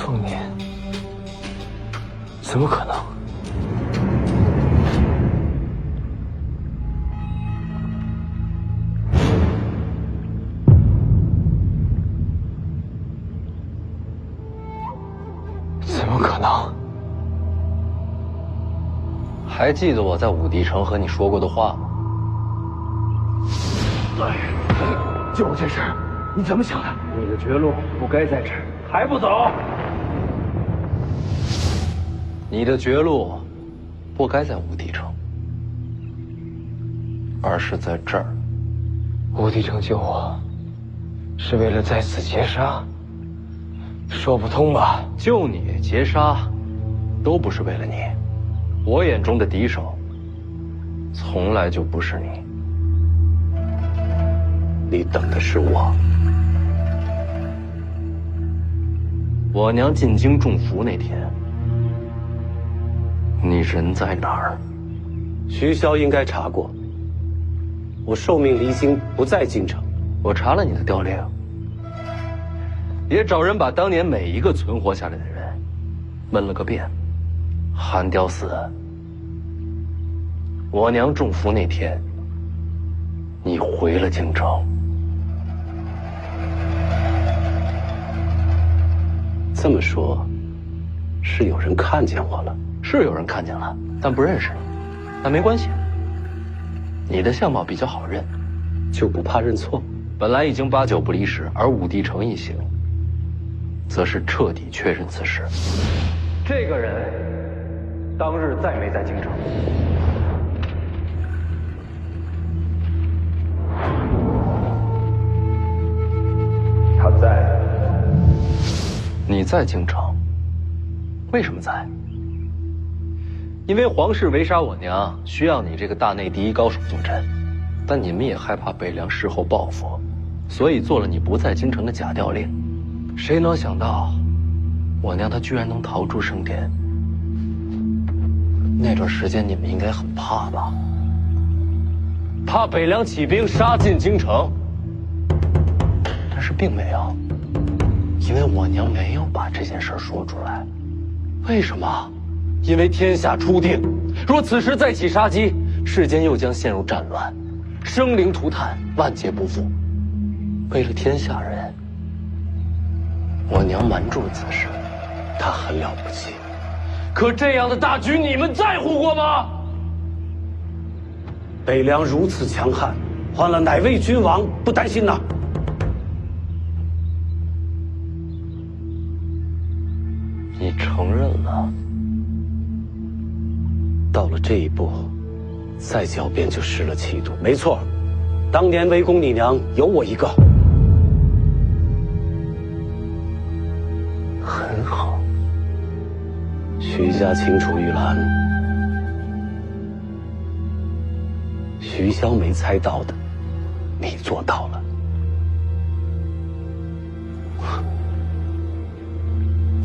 凤年，怎么可能？怎么可能？还记得我在武帝城和你说过的话吗？就这事，你怎么想的？你的绝路不该在这儿，还不走？你的绝路不该在武帝城，而是在这儿。武帝城救我，是为了在此劫杀？说不通吧？救你、劫杀，都不是为了你。我眼中的敌手，从来就不是你。你等的是我。我娘进京中伏那天，你人在哪儿？徐骁应该查过，我受命离京，不在京城。我查了你的调令，也找人把当年每一个存活下来的人问了个遍。韩雕死，我娘中伏那天，你回了京城。这么说，是有人看见我了？是有人看见了，但不认识你。但没关系，你的相貌比较好认，就不怕认错？本来已经8九不离十，而武帝城一行，则是彻底确认此事。这个人当日再没在京城。他在。你在京城，为什么在？因为皇室围杀我娘，需要你这个大内第一高手坐镇，但你们也害怕北凉事后报复，所以做了你不在京城的假调令。谁能想到，我娘她居然能逃出升天？那段时间你们应该很怕吧？怕北凉起兵杀进京城，但是并没有。因为我娘没有把这件事说出来，为什么？因为天下初定，若此时再起杀机，世间又将陷入战乱，生灵涂炭，万劫不复。为了天下人，我娘瞒住了此事，他很了不起。可这样的大局，你们在乎过吗？北凉如此强悍，换了哪位君王不担心呐？你承认了，到了这一步，再狡辩就失了气度。没错，当年围攻你娘有我一个。很好。徐家清除玉兰，徐骁没猜到的，你做到了。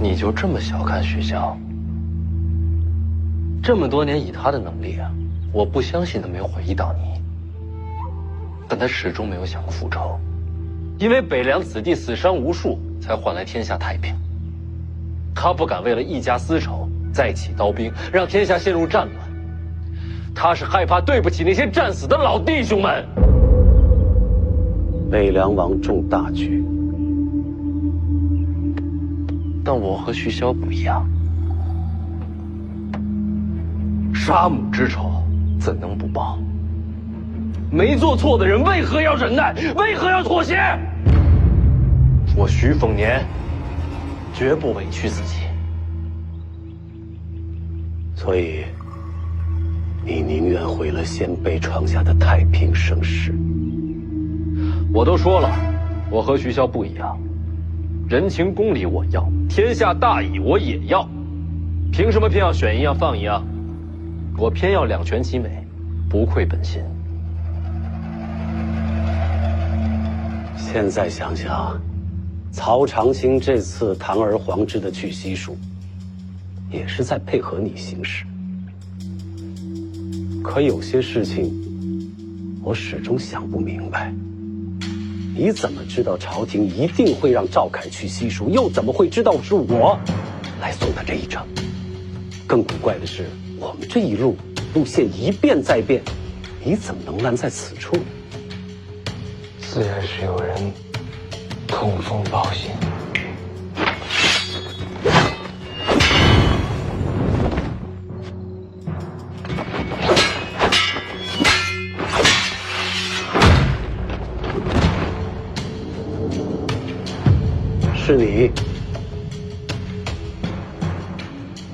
你就这么小看徐骁？这么多年以他的能力啊，我不相信他没有回忆到你。但他始终没有想过复仇，因为北凉子弟死伤无数，才换来天下太平。他不敢为了一家私仇再起刀兵，让天下陷入战乱。他是害怕对不起那些战死的老弟兄们。北凉王重大局。但我和徐骁不一样，杀母之仇怎能不报？没做错的人为何要忍耐？为何要妥协？我徐凤年绝不委屈自己。所以，你宁愿毁了先辈创下的太平盛世？我都说了，我和徐骁不一样。人情公理我要，天下大义我也要，凭什么偏要选一样放一样？我偏要两全其美，不愧本心。现在想想，曹长青这次堂而皇之的去西蜀，也是在配合你行事。可有些事情，我始终想不明白。你怎么知道朝廷一定会让赵凯去西蜀？又怎么会知道是我来送他这一程？更古怪的是，我们这一路线一变再变，你怎么能拦在此处呢？自然是有人通风报信。是你？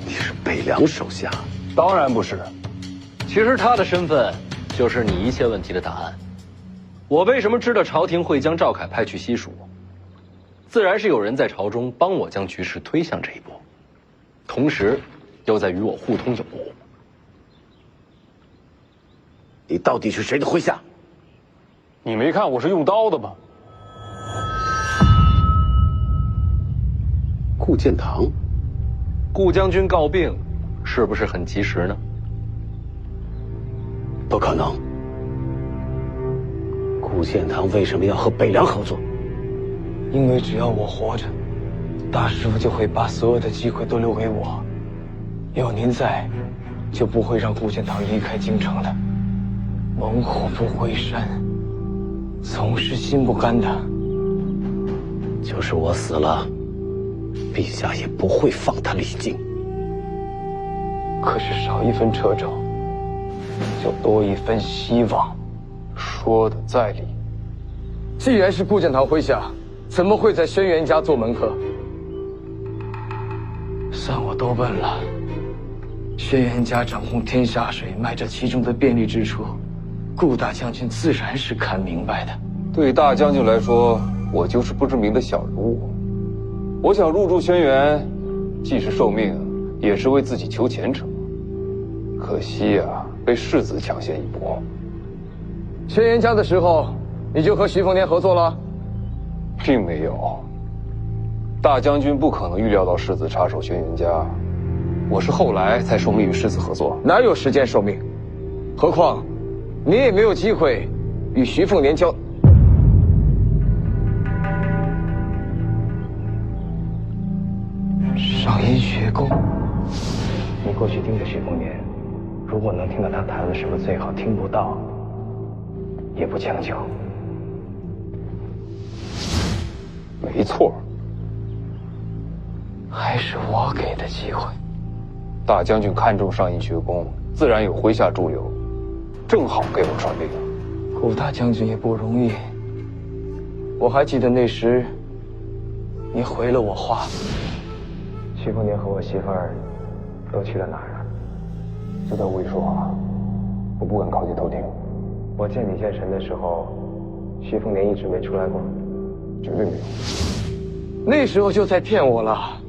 你是北凉手下？当然不是。其实他的身份就是你一切问题的答案。我为什么知道朝廷会将赵凯派去西蜀？自然是有人在朝中帮我将局势推向这一步，同时又在与我互通有无。你到底是谁的麾下？你没看我是用刀的吗？顾建堂，顾将军告病，是不是很及时呢？不可能。顾建堂为什么要和北凉合作？因为只要我活着，大师傅就会把所有的机会都留给我。有您在，就不会让顾建堂离开京城的。猛虎不回山，总是心不甘的。就是我死了，陛下也不会放他离京。可是少一分掣肘，就多一分希望。说的在理。既然是顾建堂麾下，怎么会在轩辕家做门客？算我多笨了。轩辕家掌控天下水，卖这其中的便利之处，顾大将军自然是看明白的。对大将军来说，我就是不知名的小人物。我想入驻轩辕，既是受命，也是为自己求前程。可惜呀，被世子抢先一步。轩辕家的时候，你就和徐凤年合作了？并没有。大将军不可能预料到世子插手轩辕家，我是后来才受命与世子合作。哪有时间受命？何况，你也没有机会与徐凤年交。上阴学宫，你过去盯着徐凤年，如果能听到他谈了什么，最好听不到，也不将就。没错，还是我给的机会。大将军看重上阴学宫，自然有麾下驻留，正好给我传令。顾大将军也不容易。我还记得那时，你回了我话。徐凤年和我媳妇儿都去了哪儿啊？就在屋里说话，我不敢靠近偷听。我见你见神的时候，徐凤年一直没出来过。绝对没有。那时候就在骗我了。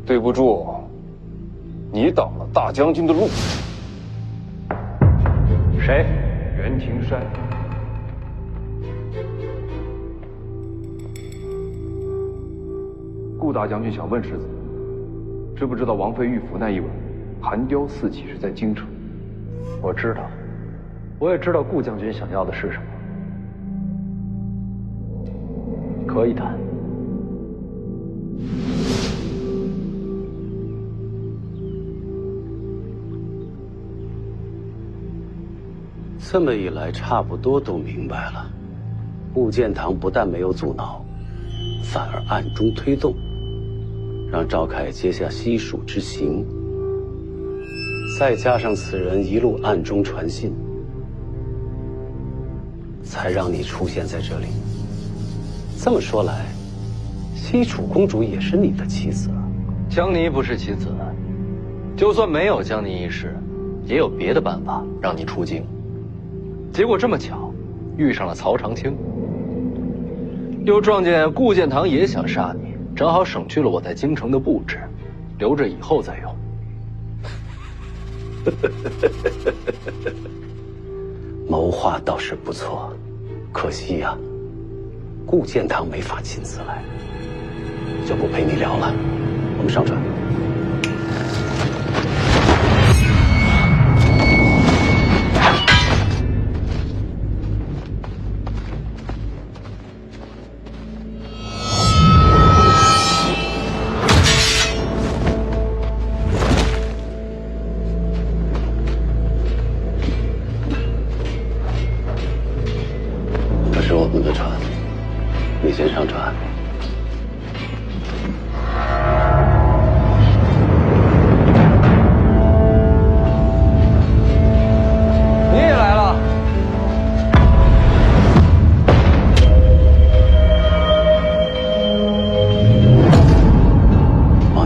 对不住，你挡了大将军的路。谁？袁庭山。顾大将军想问世子，知不知道王妃玉府那一晚，寒雕四起是在京城？我知道，我也知道顾将军想要的是什么。可以谈。这么一来，差不多都明白了。顾建堂不但没有阻挠，反而暗中推动，让赵凯接下西蜀之行。再加上此人一路暗中传信，才让你出现在这里。这么说来，西楚公主也是你的妻子啊？江离不是妻子，就算没有江离一事，也有别的办法让你出京。结果这么巧，遇上了曹长青，又撞见顾建堂也想杀你，正好省去了我在京城的布置，留着以后再用。谋划倒是不错，可惜呀，顾建堂没法亲自来，就不陪你聊了。我们上船。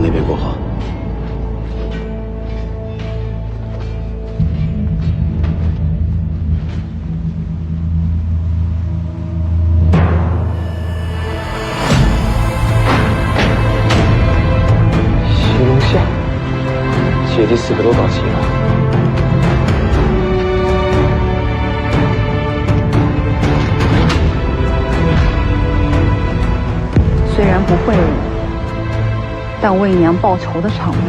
那边过好。西龙下，姐弟4个都到齐了。虽然不会武，但为娘报仇的场面，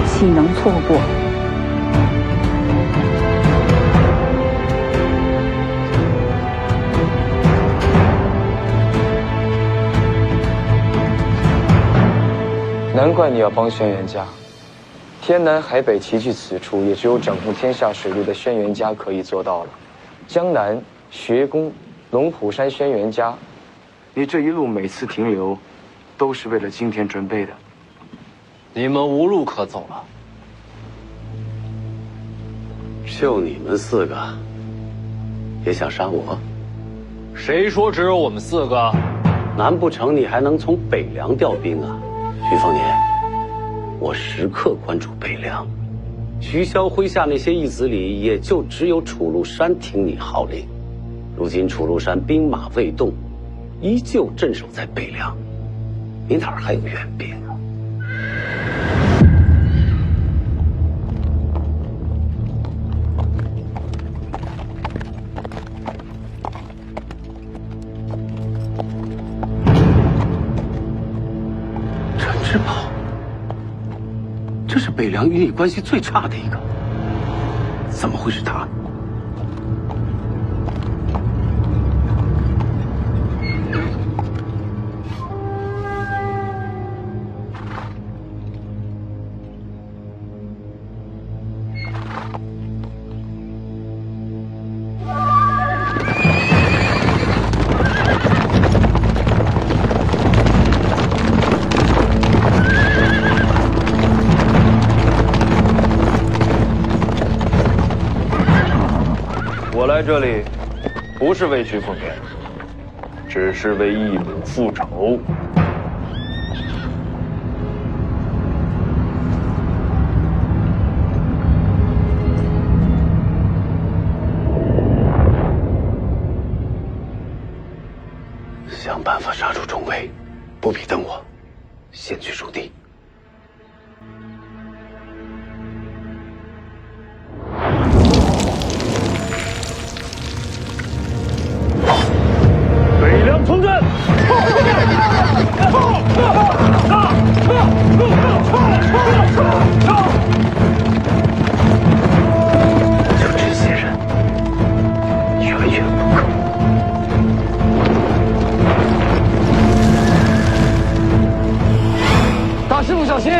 岂能错过？难怪你要帮轩辕家，天南海北齐聚此处，也只有掌控天下水陆的轩辕家可以做到了。江南、学宫、龙虎山轩辕家，你这一路每次停留，都是为了今天准备的。你们无路可走了。就你们4个，也想杀我？谁说只有我们4个？难不成你还能从北凉调兵啊？徐凤年，我时刻关注北凉。徐骁麾下那些义子里，也就只有楚禄山听你号令。如今楚禄山兵马未动，依旧镇守在北凉，你哪儿还有援兵啊？陈之宝，这是北凉与你关系最差的一个，怎么会是他？我来这里，不是为徐凤年，只是为义母复仇。想办法杀出重围，不必等我，先去驻地。北凉从阵！就这些人，远远不够。大师傅小心！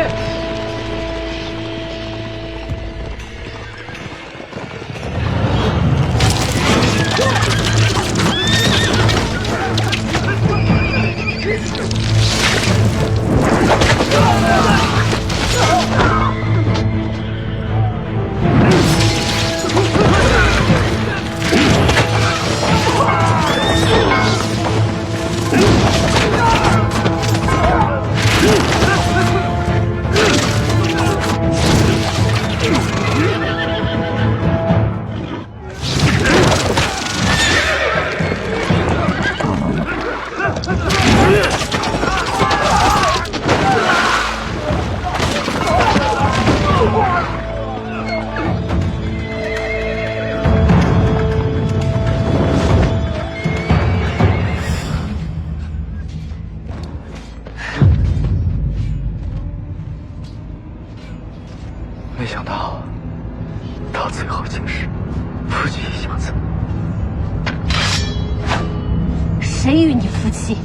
没想到，到最后竟是夫妻相赠。谁与你夫妻？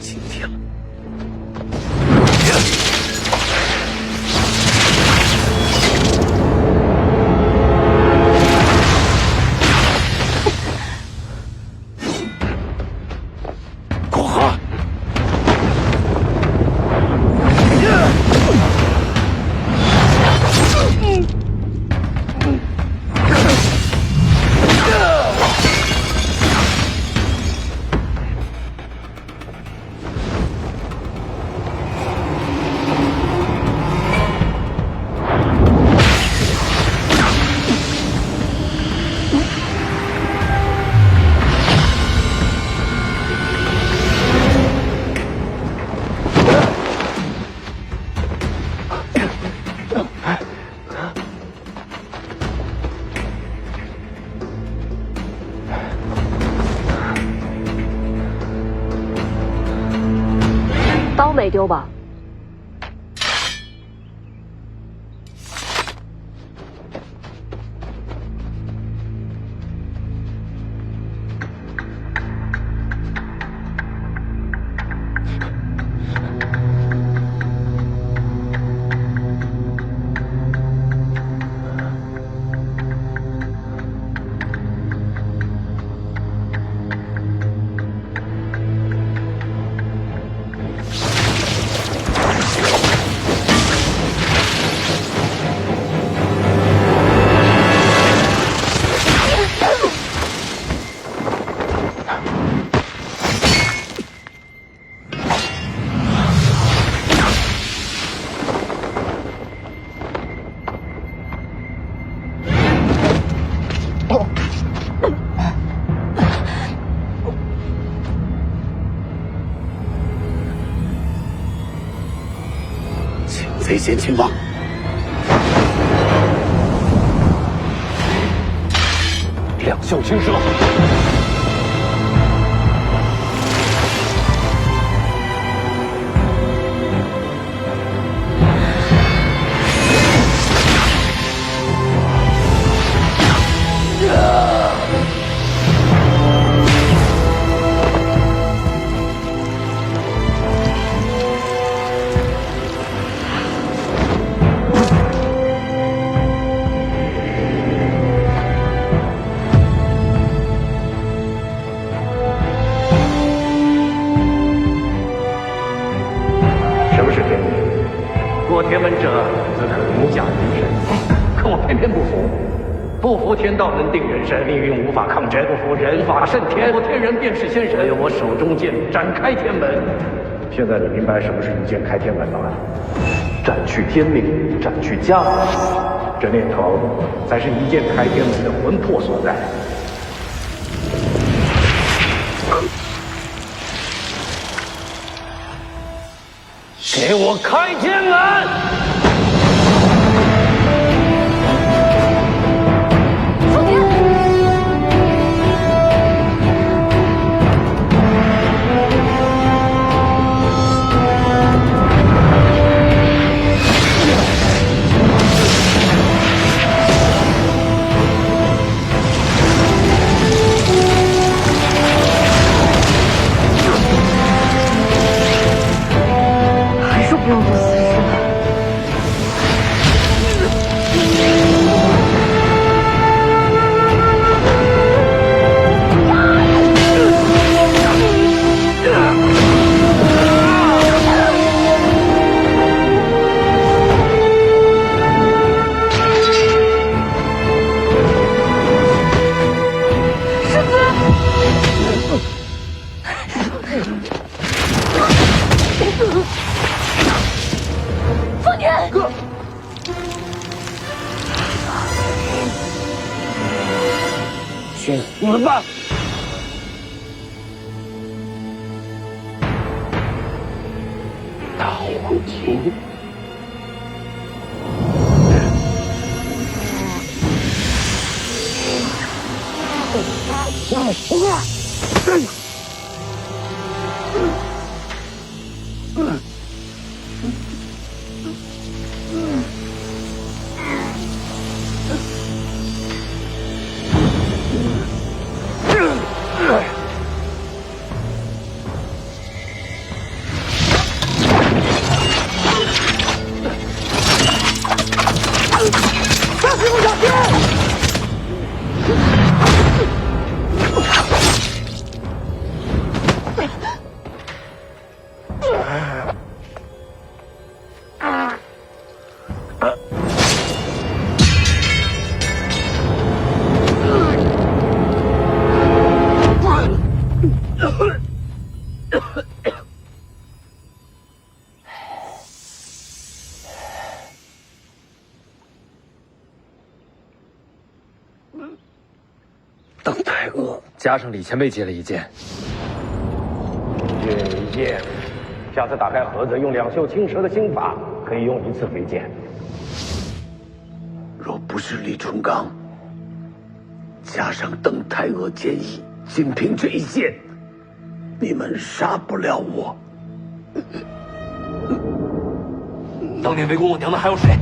今天了。过河！刀没丢吧？贼先擒王，两袖青蛇。什么是天命？过天门者，则可凌驾人神。可我偏偏不服，不服天道能定人神，命运无法抗争；不服人法胜天，我天人便是仙神。唯有我手中剑展开天门。现在你明白什么是一剑开天门了吗？斩去天命，斩去家门，这念头才是一剑开天门的魂魄所在。给我开天门！父亲，还是不要做死事了。去死吧！大黄庭。邓太阿加上李前辈接了一剑，一剑。下次打开盒子，用两袖青蛇的心法，可以用1次飞剑。若不是李崇刚，加上邓太阿剑意，仅凭这一剑，你们杀不了我。当年围攻我娘的还有谁？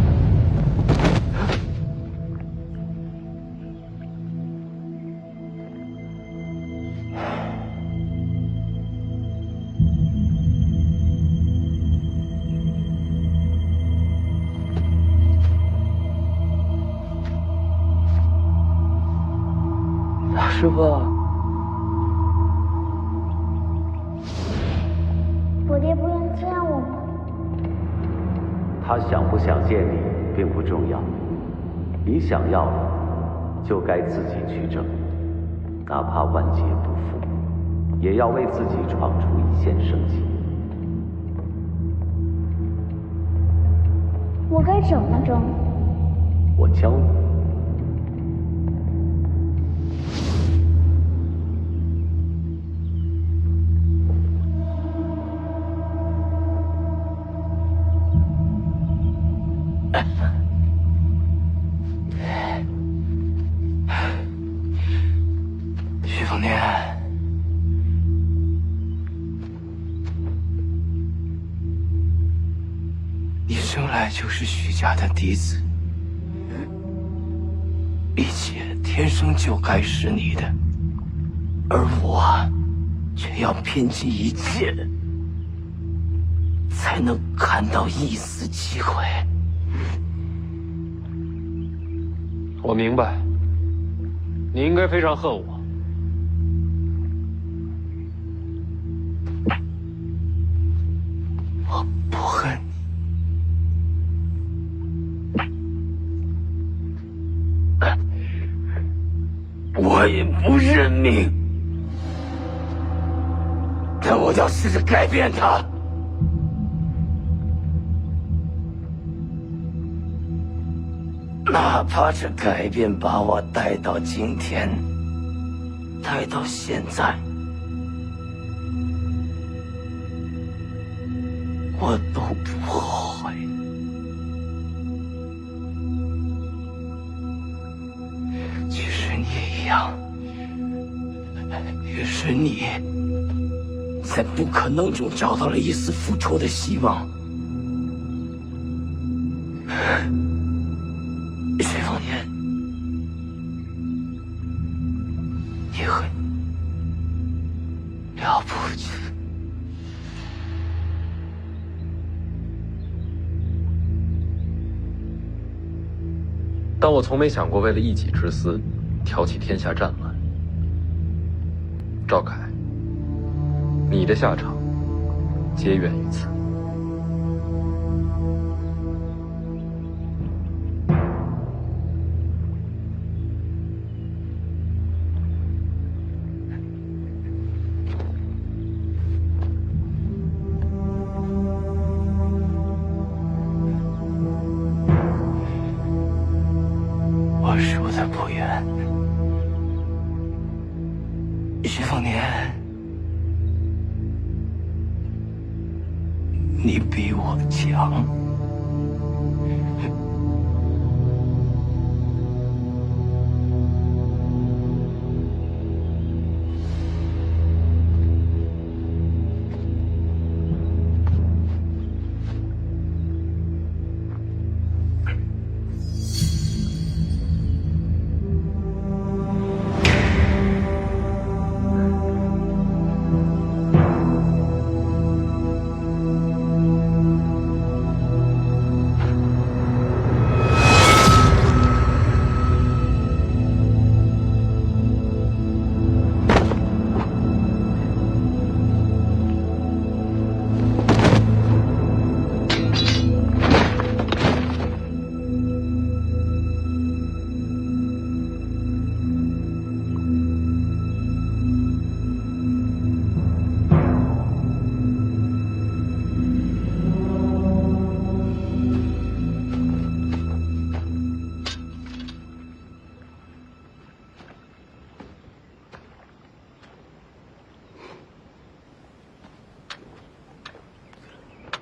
师傅，我爹不愿见我吗？他想不想见你并不重要，你想要的就该自己去争，哪怕万劫不复，也要为自己闯出一线生机。我该怎么争？我教你。徐凤年，你生来就是徐家的嫡子，一切天生就该是你的，而我却要拼尽一切，才能看到一丝机会。我明白，你应该非常恨我。我不恨你，我也不认命，但我要试着改变他。哪怕这改变把我带到今天，带到现在，我都不后悔。即使你也一样，也是你，在不可能中找到了一丝复仇的希望。徐凤年，你很了不起。但我从没想过为了一己之私，挑起天下战乱。赵凯，你的下场皆源于此。我输的不远，徐凤年，你比我强。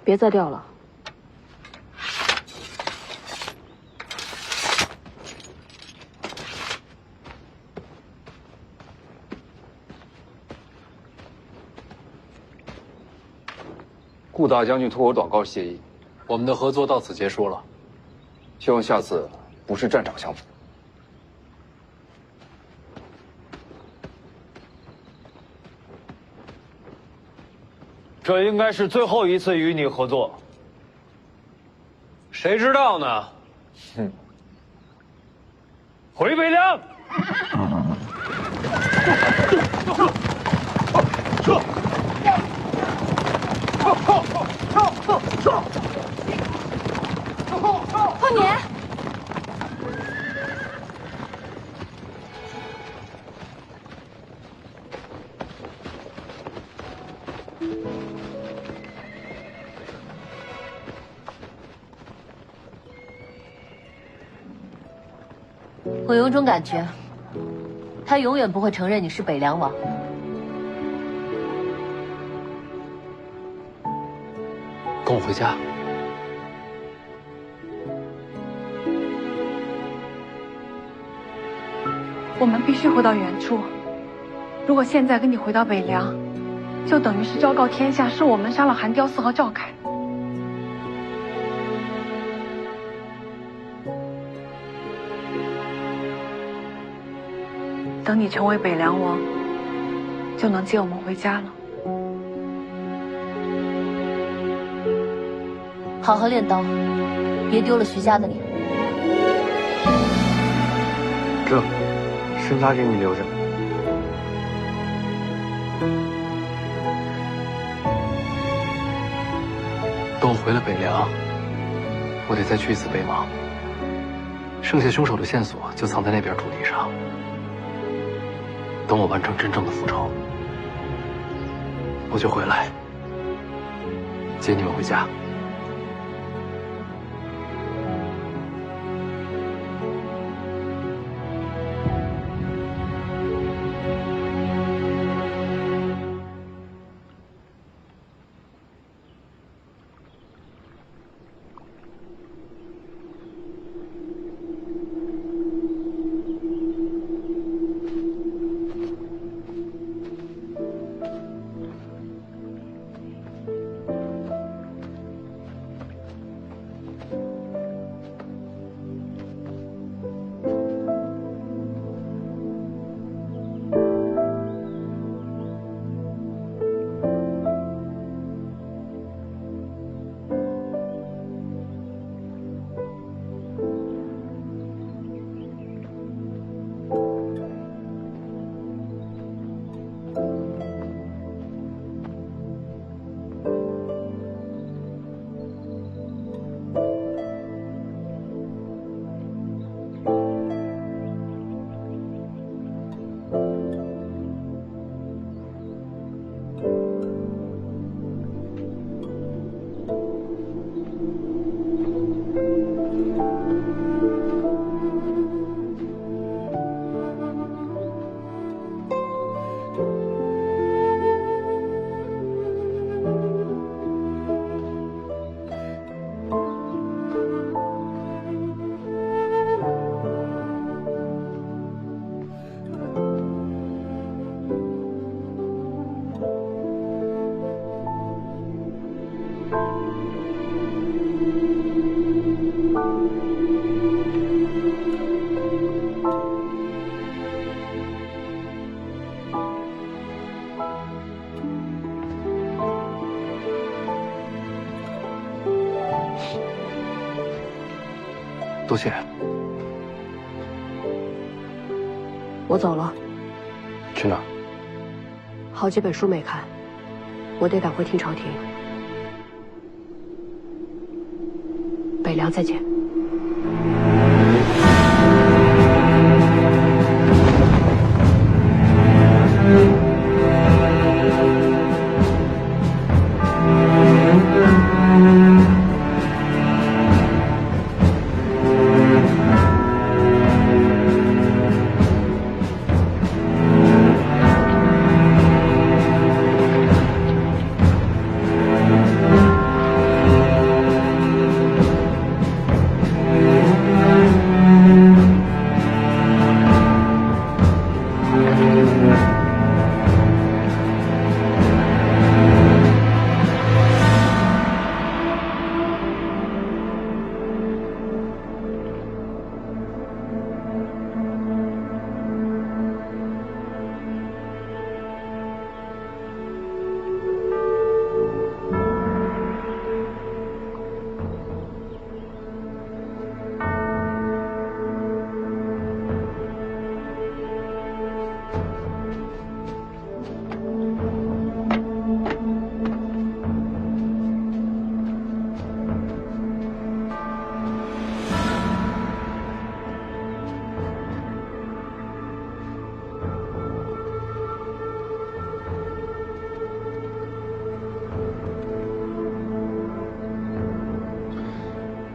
别再掉了。顾大将军托我转告谢意，我们的合作到此结束了。希望下次不是战场相逢。这应该是最后一次与你合作，谁知道呢？回北凉。凤年，我有种感觉，他永远不会承认你是北凉王。跟我回家。我们必须回到原处。如果现在跟你回到北凉，就等于是昭告天下，是我们杀了韩雕嗣和赵凯。等你成为北凉王，就能接我们回家了。好好练刀，别丢了徐家的脸。这，身家给你留着。等我回了北凉，我得再去一次北邙。剩下凶手的线索就藏在那边土地上。等我完成真正的复仇，我就回来接你们回家。多谢。我走了，去哪儿？好几本书没看，我得赶回听朝廷。北凉再见。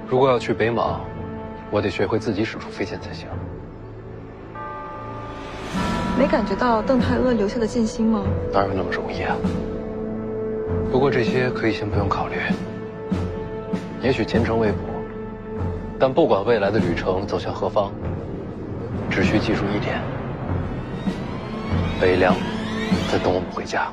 如果要去北莽，我得学会自己使出飞剑才行。没感觉到邓太阿留下的剑心吗？哪有那么容易啊？不过这些可以先不用考虑。也许前程未卜，但不管未来的旅程走向何方，只需记住一点：北凉在等我们回家。